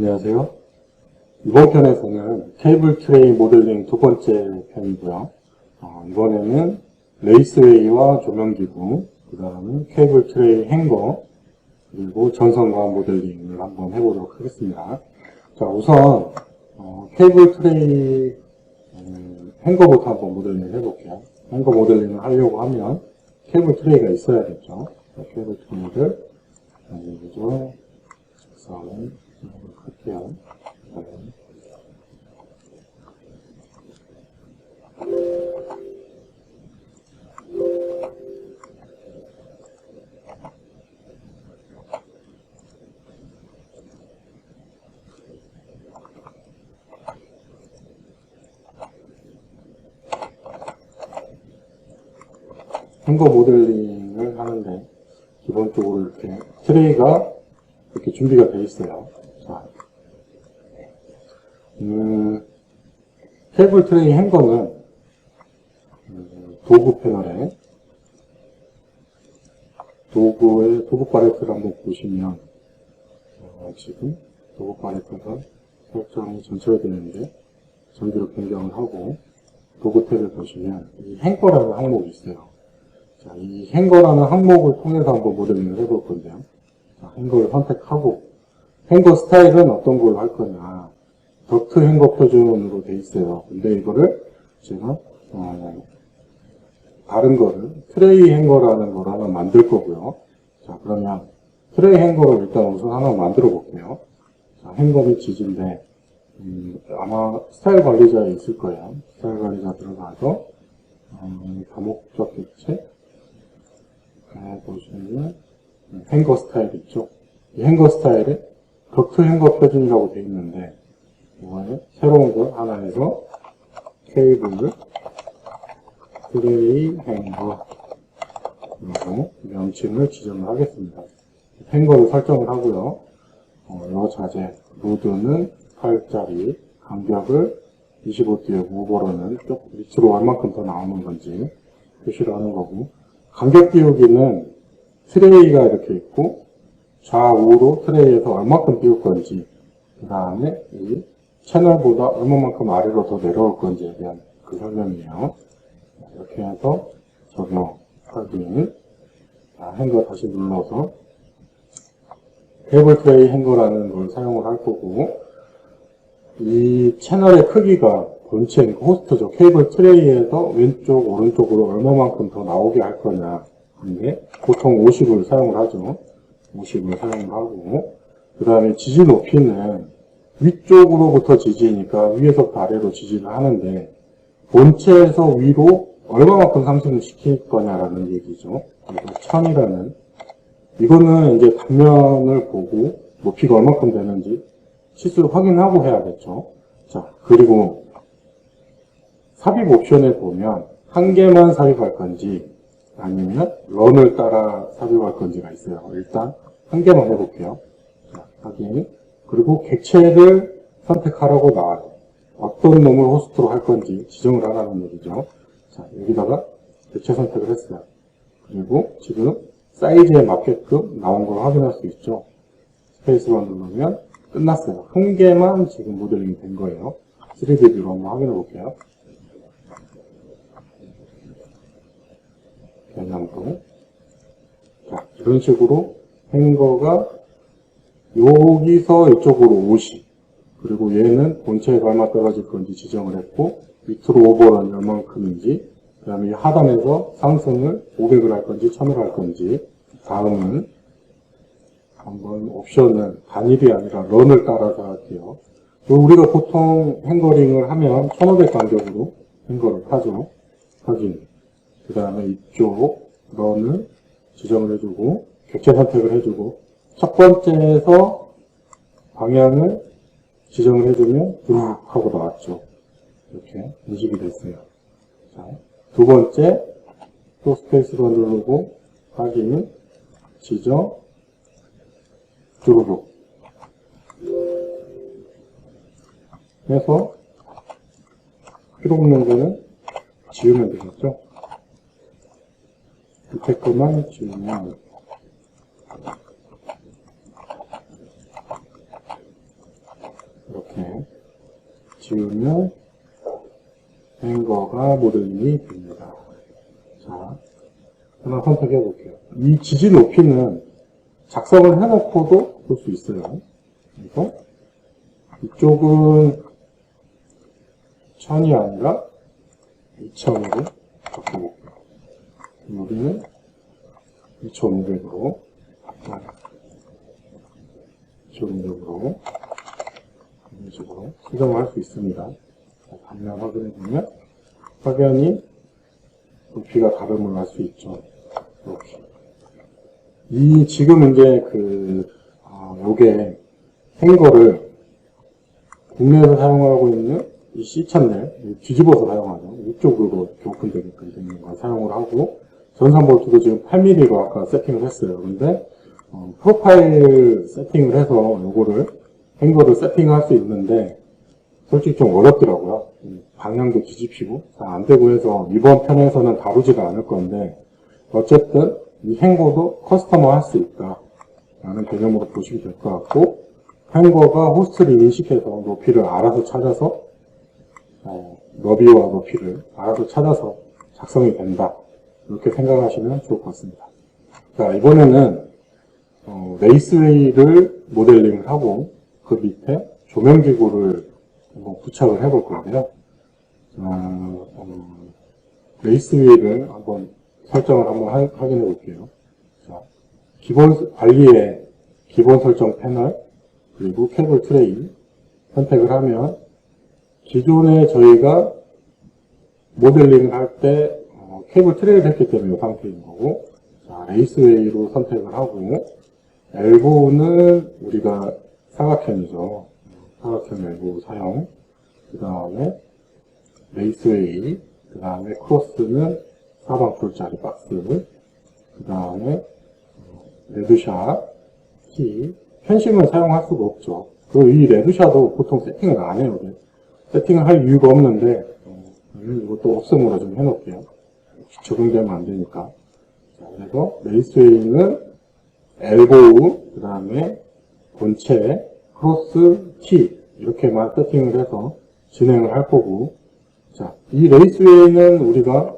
안녕하세요. 이번 편에서는 케이블 트레이 모델링 두 번째 편이고요. 이번에는 레이스웨이와 조명기구, 그 다음에 케이블 트레이 행거, 그리고 전선과 모델링을 한번 해보도록 하겠습니다. 자, 우선 케이블 트레이 행거부터 한번 모델링을 해볼게요. 행거 모델링을 하려고 하면 케이블 트레이가 있어야겠죠. 케이블 트레이를 먼저 작성을 할게요. 행거 모델링을 하는데 기본적으로 이렇게 트레이가 이렇게 준비가 되어 있어요. 자, 케이블 트레이 행거는 도구 패널에 도구 팔레트를 한번 보시면 지금 도구 팔레트가 설정이 전체가 되는데 전기로 변경을 하고 도구 탭을 보시면 이 행거라는 항목이 있어요. 자, 이 행거라는 항목을 통해서 한번 모델링을 해볼 건데요. 자, 행거를 선택하고 행거 스타일은 어떤 걸로 할 거냐, 덕트 행거 표준으로 돼 있어요. 근데 이거를 제가 다른 거를 트레이 행거라는 걸 하나 만들 거고요. 자, 그러면 트레이 행거를 일단 우선 하나 만들어 볼게요. 자, 행거 및 지지인데 아마 스타일 관리자에 있을 거예요. 스타일 관리자 들어가서 다목적 객체 보시면 행거 스타일 있죠. 이 행거 스타일에 덕트 행거 표준이라고 되어 있는데 이거에 새로운 걸 하나 해서 케이블 트레이 행거 그리고 명칭을 지정을 하겠습니다. 행거를 설정을 하고요. 이 자재 로드는 8짜리 간격을 25 띄우고 오버로는 조금 밑으로 얼만큼 더 나오는 건지 표시를 하는 거고, 간격 띄우기는 트레이가 이렇게 있고 좌우로 트레이에서 얼마큼 띄울 건지, 그 다음에 이 채널보다 얼마만큼 아래로 더 내려올 건지에 대한 그 설명이에요. 이렇게 해서 적용하기, 행거 다시 눌러서 케이블 트레이 행거라는 걸 사용을 할 거고, 이 채널의 크기가 본체, 호스트죠. 케이블 트레이에서 왼쪽, 오른쪽으로 얼마만큼 더 나오게 할 거냐. 근데 보통 50을 사용을 하죠. 50을 사용을 하고, 그 다음에 지지 높이는 위쪽으로부터 지지니까 위에서부터 아래로 지지를 하는데 본체에서 위로 얼마만큼 상승을 시킬 거냐라는 얘기죠. 그래서 1000이라는, 이거는 이제 단면을 보고 높이가 얼마큼 되는지 치수를 확인하고 해야겠죠. 자, 그리고 삽입 옵션에 보면 한 개만 삽입할 건지 아니면 런을 따라 삽입할 건지가 있어요. 일단 한 개만 해볼게요. 자, 확인. 그리고 객체를 선택하라고 나와요. 어떤 놈을 호스트로 할 건지 지정을 하라는 얘기죠. 자, 여기다가 객체 선택을 했어요. 그리고 지금 사이즈에 맞게끔 나온 걸 확인할 수 있죠. 스페이스바 누르면 끝났어요. 한 개만 지금 모델링이 된 거예요. 3D 뷰로 한번 확인해 볼게요. 겨냥도. 자, 이런 식으로 행거가 여기서 이쪽으로 50, 그리고 얘는 본체에 얼마 떨어질 건지 지정을 했고, 밑으로 오버는 얼만큼인지, 그 다음에 하단에서 상승을 500을 할 건지 1000을 할 건지, 다음은 한번 옵션은 단일이 아니라 런을 따라서 할게요. 우리가 보통 행거링을 하면 1500 간격으로 행거를 하죠. 확인. 그 다음에 이쪽 런을 지정을 해주고 객체 선택을 해주고, 첫 번째에서 방향을 지정을 해주면 쭉 하고 나왔죠. 이렇게 인식이 됐어요. 자, 두 번째 또 스페이스로 누르고 확인, 지정, 쭉 해서 필요 없는 거는 지우면 되겠죠. 밑에 것만 지우면 지우면 행거가 모델링이 됩니다. 자, 하나 선택해 볼게요. 이 지지 높이는 작성을 해놓고도 볼 수 있어요. 그래서 이쪽은 1000이 아니라 2000으로 바꿔볼게요. 여기는 2500으로 이런 식으로 수정을 할 수 있습니다. 반면 확인해보면 확연히 높이가 다름을 알 수 있죠. 이렇게. 지금 이제 요게 행거를 국내에서 사용하고 있는 이 C 채널 뒤집어서 사용하죠. 이쪽으로 이렇게 오픈되게끔 되는 걸 사용을 하고, 전산볼트도 지금 8mm로 아까 세팅을 했어요. 근데 프로파일 세팅을 해서 요거를 행거를 세팅할 수 있는데 솔직히 좀 어렵더라고요. 방향도 뒤집히고 잘 안되고 해서 이번 편에서는 다루지가 않을 건데, 어쨌든 이 행거도 커스터머 할 수 있다 라는 개념으로 보시면 될 것 같고, 행거가 호스트를 인식해서 높이를 알아서 찾아서 너비와 높이를 알아서 찾아서 작성이 된다, 이렇게 생각하시면 좋을 것 같습니다. 자, 이번에는 레이스웨이를 모델링을 하고 그 밑에 조명기구를 한번 부착을 해볼 건데요. 레이스웨이를 한번 설정을 한번 확인해 볼게요. 자, 기본 관리의 기본 설정 패널 그리고 케이블 트레이 선택을 하면 기존에 저희가 모델링을 할 때 케이블 트레이를 했기 때문에 이 상태인 거고, 자, 레이스웨이로 선택을 하고, 엘보우는 우리가 사각형이죠. 사각형 엘보우 사용. 그 다음에 레이스웨이, 그 다음에 크로스는 사방줄짜리 박스, 그 다음에 레드샷, 키, 편심을 사용할 수가 없죠. 그리고 이 레드샷도 보통 세팅을 안 해요. 세팅을 할 이유가 없는데, 이것도 없음으로 좀 해놓을게요. 적용되면 안 되니까. 자, 그래서 레이스웨이는 엘보우, 그 다음에 본체, 크로스, 키, 이렇게만 세팅을 해서 진행을 할 거고, 자, 이 레이스웨이는 우리가,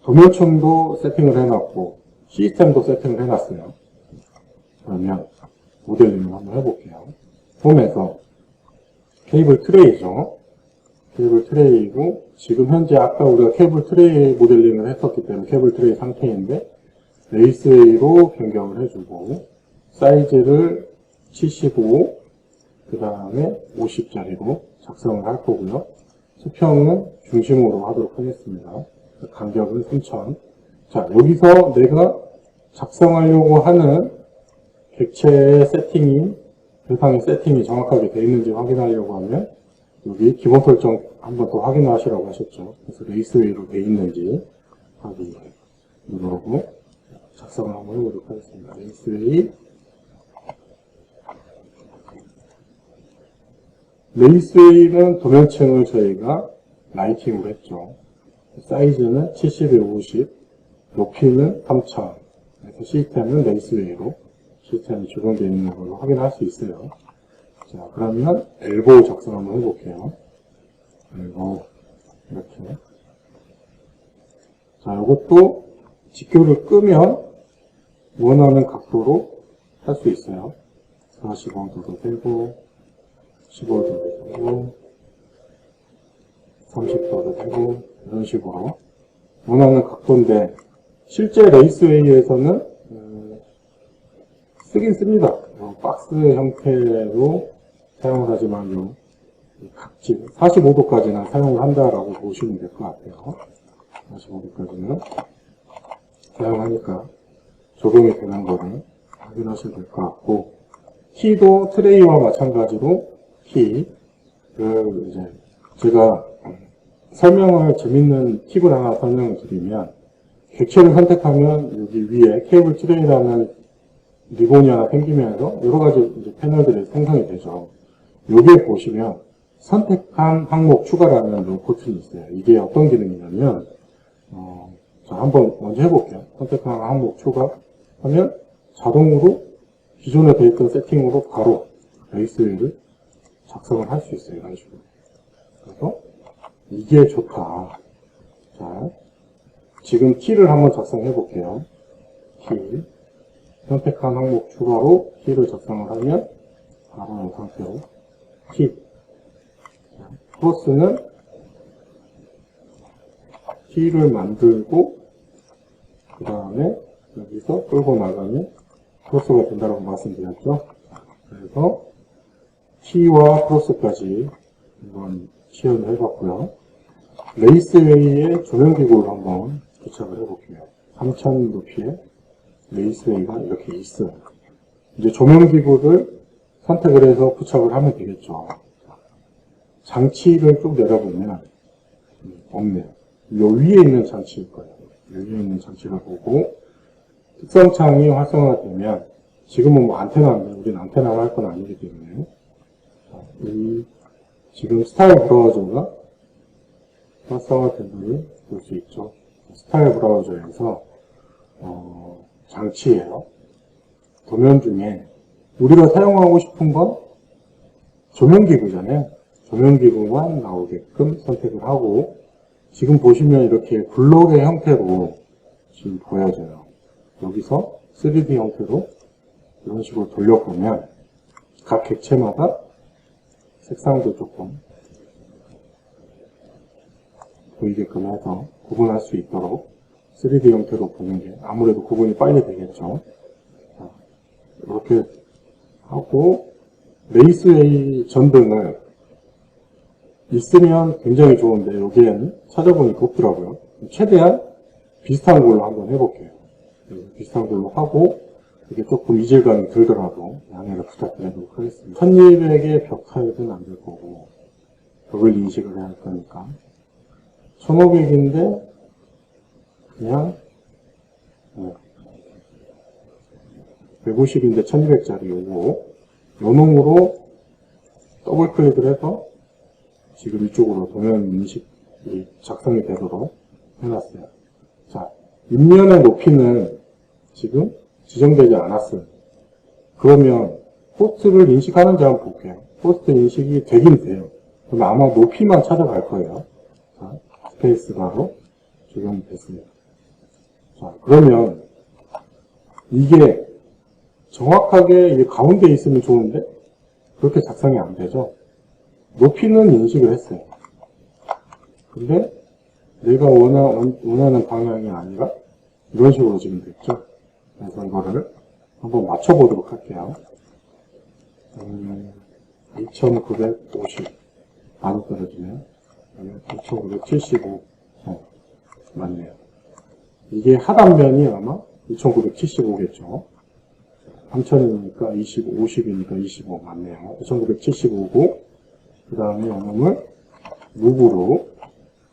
도면층도 세팅을 해놨고, 시스템도 세팅을 해놨어요. 그러면, 모델링을 한번 해볼게요. 홈에서, 케이블 트레이죠. 케이블 트레이이고, 지금 현재 아까 우리가 케이블 트레이 모델링을 했었기 때문에 케이블 트레이 상태인데, 레이스웨이로 변경을 해주고, 사이즈를 75, 그 다음에 50짜리로 작성을 할 거고요. 수평은 중심으로 하도록 하겠습니다. 간격은 3000. 자, 여기서 내가 작성하려고 하는 객체의 세팅이, 대상의 세팅이 정확하게 되어 있는지 확인하려고 하면, 여기 기본 설정 한번 더 확인하시라고 하셨죠. 그래서 레이스웨이로 되어 있는지 확인 누르고 작성을 한번 해보도록 하겠습니다. 레이스웨이는 도면층을 저희가 라이팅으로 했죠. 사이즈는 70에 50, 높이는 3000. 그래서 시스템은 레이스웨이로 시스템이 적용되어 있는 걸로 확인할 수 있어요. 자, 그러면 엘보우 작성 한번 해볼게요. 엘보우 이렇게. 자, 이것도 직교를 끄면 원하는 각도로 할 수 있어요. 45도도 되고 15도도 되고 30도도 되고 이런 식으로 원하는 각도인데, 실제 레이스웨이에서는 쓰긴 씁니다. 박스 형태로 사용을 하지만 각질 45도까지는 사용을 한다라고 보시면 될 것 같아요. 45도까지는 사용하니까 적용이 되는 거를 확인하시면 될 것 같고, 키도 트레이와 마찬가지로 키를 이제 제가 설명을 재밌는 팁을 하나 설명을 드리면, 객체를 선택하면 여기 위에 케이블 트레이라는 리본이 하나 생기면서 여러 가지 이제 패널들이 생성이 되죠. 여기에 보시면 선택한 항목 추가라는 버튼이 있어요. 이게 어떤 기능이냐면, 자, 한번 먼저 해볼게요. 선택한 항목 추가 하면 자동으로 기존에 되어 있던 세팅으로 바로 레이스웨이를 작성을 할 수 있어요. 이런 식으로. 그래서 이게 좋다. 자, 지금 키를 한번 작성해 볼게요. 키. 선택한 항목 추가로 키를 작성을 하면 바로 이 상태로 키. 크로스는 키를 만들고 그 다음에 여기서 끌고 나가면 크로스가 된다고 말씀드렸죠. 그래서 키와 크로스까지 한번 시연을 해봤고요. 레이스웨이의 조명기구를 한번 부착을 해볼게요. 3000 높이의 레이스웨이가 이렇게 있어요. 이제 조명기구를 선택을 해서 부착을 하면 되겠죠. 장치를 쭉 내려보면 없네요. 요 위에 있는 장치일 거예요. 요 위에 있는 장치를 보고 특성창이 활성화되면 지금은 뭐 안테나인데 우리는 안테나를 할 건 아니기 때문에 이 지금 스타일 브라우저가 활성화된 걸 볼 수 있죠. 스타일 브라우저에서 장치예요. 도면 중에 우리가 사용하고 싶은 건 조명기구잖아요. 조명기구만 나오게끔 선택을 하고 지금 보시면 이렇게 블록의 형태로 지금 보여져요. 여기서 3D 형태로 이런 식으로 돌려보면 각 객체마다 색상도 조금 보이게끔 해서 구분할 수 있도록 3D 형태로 보는 게 아무래도 구분이 빨리 되겠죠. 자, 이렇게 하고 레이스웨이 전등을 있으면 굉장히 좋은데 여기에는 찾아보니까 없더라고요. 최대한 비슷한 걸로 한번 해볼게요. 비슷한 걸로 하고 이게 조금 이질감이 들더라도 양해를 부탁드리도록 하겠습니다. 1200의 벽 타입은 안 될 거고 벽을 인식을 해야 할 거니까 1500인데 그냥 150인데 1200짜리 요거 요놈으로 더블 클릭을 해서 지금 이쪽으로 도면 인식이 작성이 되도록 해놨어요. 자, 입면의 높이는 지금 지정되지 않았어요. 그러면 호스트를 인식하는지 한번 볼게요. 호스트 인식이 되긴 돼요. 그럼 아마 높이만 찾아갈 거예요. 자, 스페이스바로 적용이 됐습니다. 자, 그러면 이게 정확하게 이게 가운데에 있으면 좋은데 그렇게 작성이 안 되죠. 높이는 인식을 했어요. 근데 내가 원하는 방향이 아니라 이런 식으로 지금 됐죠. 그래서 이거를 한번 맞춰보도록 할게요. 2950 많이 떨어지네요. 2975 맞네요. 이게 하단면이 아마 2975겠죠. 3000이니까 50이니까 25 맞네요. 2975고 그 다음에 요놈을 무브로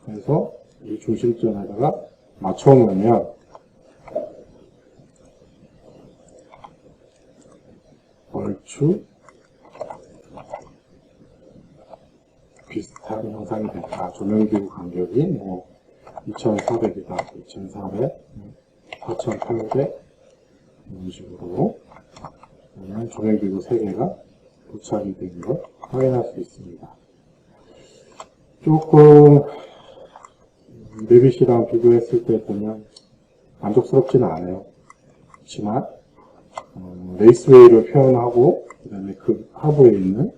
해서 이 중심점에다가 맞춰놓으면 얼추 비슷한 형상이 됐다. 조명기구 간격이 뭐 2400이다, 2400, 4800 이런 식으로 조명기구 3개가 부착이 된 걸 확인할 수 있습니다. 조금 레빗이랑 비교했을 때 보면 만족스럽지는 않아요. 그렇지만 레이스웨이를 표현하고 그 다음에 그 하부에 있는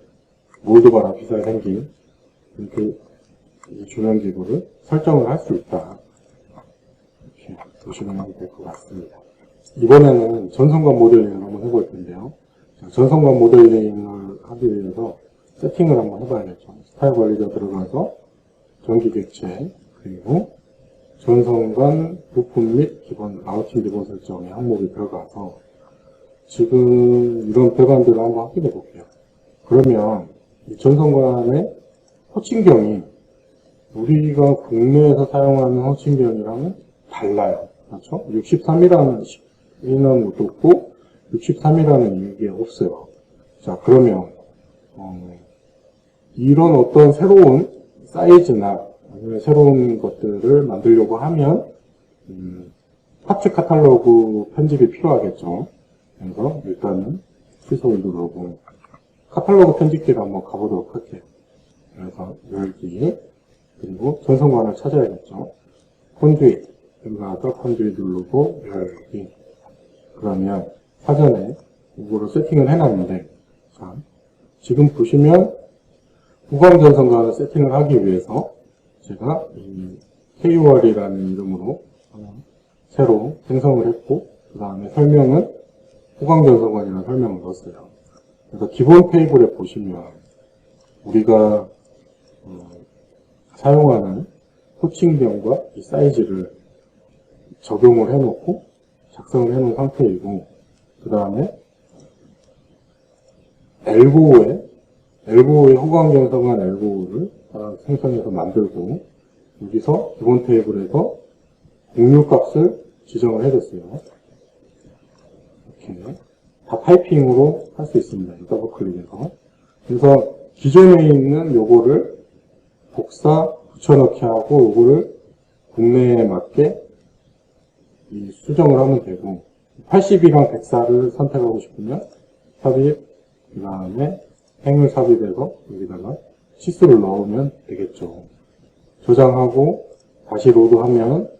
몰드바라 비슷하게 생긴 이렇게 조명기구를 설정을 할 수 있다. 이렇게 보시면 될 것 같습니다. 이번에는 전선관 모델링을 한번 해볼 텐데요. 전선관 모델링을 하기 위해서 세팅을 한번 해봐야겠죠. 스타일 관리자 들어가서 전기 객체 그리고 전선관 부품 및 기본 라우팅 기본 설정의 항목이 들어가서 지금 이런 배관들을 한번 확인해 볼게요. 그러면 이 전선관의 호칭경이 우리가 국내에서 사용하는 호칭경이랑은 달라요. 그렇죠? 63이라는 것도 없고 63이라는 게 없어요. 자, 그러면 이런 어떤 새로운 사이즈나 아니면 새로운 것들을 만들려고 하면 파츠 카탈로그 편집이 필요하겠죠. 그래서 일단은 취소를 누르고 카탈로그 편집기를 한번 가보도록 할게요. 그래서 열기, 그리고 전선관을 찾아야겠죠. 컨듀잇, 들어가서 컨듀잇 누르고 열기. 그러면 사전에 이거를 세팅을 해놨는데, 자, 지금 보시면 후광 전선관을 세팅을 하기 위해서 제가 이 KUR이라는 이름으로 새로 생성을 했고, 그 다음에 설명은 후광 전선관이라는 설명을 넣었어요. 그래서 기본 테이블에 보시면 우리가 사용하는 호칭명과 이 사이즈를 적용을 해놓고 작성을 해놓은 상태이고, 그 다음에 L5의 후광전선관 L5를 생성해서 만들고, 여기서 기본 테이블에서 공유값을 지정을 해줬어요. 이렇게 다 타이핑으로 할 수 있습니다. 더블 클릭해서. 그래서 기존에 있는 요거를 복사 붙여넣기 하고 요거를 국내에 맞게 이 수정을 하면 되고, 80이랑 104를 선택하고 싶으면 삽입, 그 다음에 행을 삽입해서 여기다가 치수를 넣으면 되겠죠. 저장하고 다시 로드하면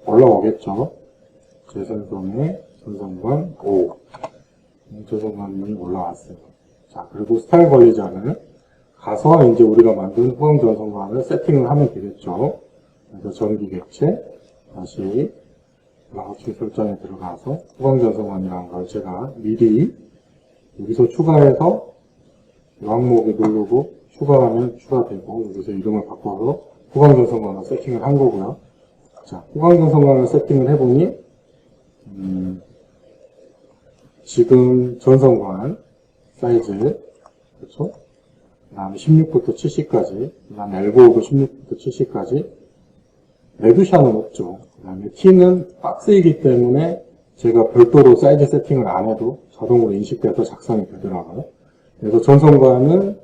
올라오겠죠. 재생성의 전선관 5. 전선관이 올라왔어요. 자, 그리고 스타일 관리자를 가서 이제 우리가 만든 후광 전선관을 세팅을 하면 되겠죠. 그래서 전기 객체, 다시 라우팅 설정에 들어가서 후광 전선관이라는 걸 제가 미리 여기서 추가해서 항목을 누르고 추가하면 추가되고, 여기서 이름을 바꿔서 후광 전선관을 세팅을 한 거고요. 자, 후광 전선관을 세팅을 해보니 지금 전선관 사이즈, 그렇죠? 그 다음에 16부터 70까지, 그 다음에 L5도 16부터 70까지, 레드샤는 없죠. 그 다음에 T는 박스이기 때문에 제가 별도로 사이즈 세팅을 안 해도 자동으로 인식돼서 작성이 되더라고요. 그래서 전선관은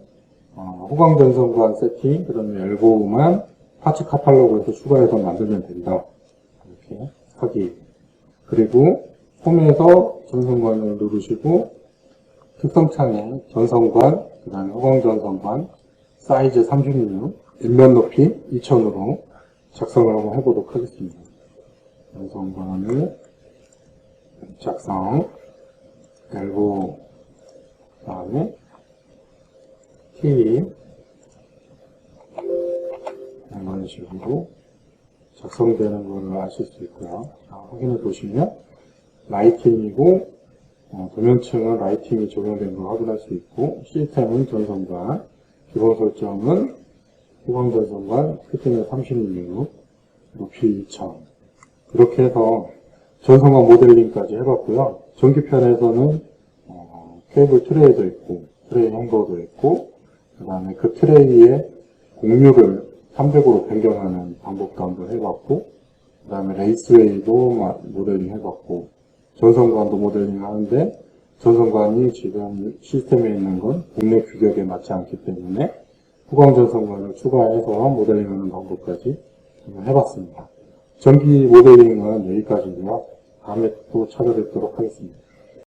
후광 전선관 세팅, 그 다음에 L5만 파츠 카탈로그에서 추가해서 만들면 된다. 이렇게 하기. 그리고 홈에서 전선관을 누르시고 특성창에 전선관, 그 다음에 후광 전선관 사이즈 36, 일면 높이 2000으로 작성을 한번 해보도록 하겠습니다. 전선관을 작성, L5, 그 다음에 T, 이런 식으로 작성되는 걸 아실 수 있고요. 자, 확인해 보시면 라이팅이고, 도면층은 라이팅이 적용된 걸 확인할 수 있고, 시스템은 전선관, 기본 설정은 후광 전선관, 스피팅은 36, 높이 2000. 이렇게 해서 전선관 모델링까지 해봤고요. 전기편에서는 케이블 트레이도 있고, 트레이 행거도 있고, 그 다음에 그 트레이에 공유를 300으로 변경하는 방법도 한번 해봤고, 그 다음에 레이스웨이도 모델링 해봤고, 전선관도 모델링 하는데, 전선관이 지금 시스템에 있는 건 국내 규격에 맞지 않기 때문에 후광 전선관을 추가해서 모델링하는 방법까지 해봤습니다. 전기 모델링은 여기까지고요. 다음에 또 찾아뵙도록 하겠습니다.